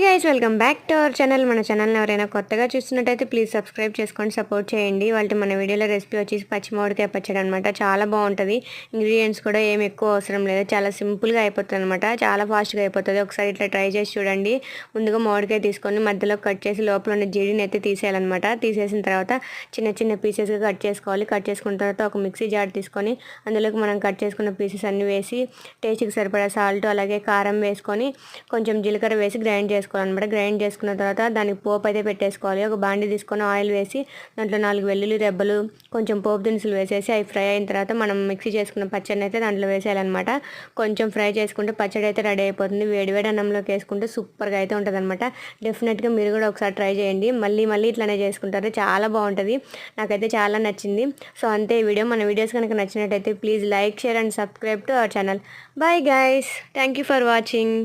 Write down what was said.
Guys welcome back to our channel. మన ఛానల్ని ఎవరైనా కొత్తగా చూస్తున్నట్టయితే ప్లీజ్ సబ్స్క్రైబ్ చేసుకొని సపోర్ట్ చేయండి. వాళ్ళకి మన వీడియోలో రెసిపీ వచ్చేసి పచ్చి మామిడికాయ పచ్చడి అనమాట. చాలా బాగుంటుంది. ఇంగ్రీడియంట్స్ కూడా ఏమి ఎక్కువ అవసరం లేదు, చాలా సింపుల్గా అయిపోతుంది అనమాట. చాలా ఫాస్ట్గా అయిపోతుంది. ఒకసారి ఇట్లా ట్రై చేసి చూడండి. ముందుగా మామిడికాయ తీసుకొని మధ్యలో కట్ చేసి లోపల ఉన్న జీడిని అయితే తీసేయాలన్నమాట. తీసేసిన తర్వాత చిన్న చిన్న పీసెస్గా కట్ చేసుకోవాలి. కట్ చేసుకున్న తర్వాత ఒక మిక్సీ జార్ తీసుకొని అందులోకి మనం కట్ చేసుకున్న పీసెస్ అన్నీ వేసి టేస్ట్కి సరిపడా సాల్ట్ అలాగే కారం వేసుకొని కొంచెం జీలకర్ర వేసి గ్రైండ్ చేసుకోవాలన్నమాట. గ్రైండ్ చేసుకున్న తర్వాత దానికి పోపు అయితే పెట్టేసుకోవాలి. ఒక బాండి తీసుకొని ఆయిల్ వేసి దాంట్లో 4 వెల్లుల్లి రెబ్బలు కొంచెం పోపు దినుసులు వేసేసి అవి ఫ్రై అయిన తర్వాత మనం మిక్సీ చేసుకున్న పచ్చడిని అయితే దాంట్లో వేసేయాలన్నమాట. కొంచెం ఫ్రై చేసుకుంటే పచ్చడి అయితే రెడీ అయిపోతుంది. వేడివేడి అన్నంలోకి వేసుకుంటే సూపర్గా అయితే ఉంటుంది అనమాట. డెఫినెట్గా మీరు కూడా ఒకసారి ట్రై చేయండి. మళ్ళీ ఇట్లానే చేసుకుంటారు. చాలా బాగుంటుంది. నాకైతే చాలా నచ్చింది. సో అంతే ఈ వీడియో. మన వీడియోస్ కనుక నచ్చినట్టయితే please like, share and subscribe to our channel. Bye guys, thank you for watching.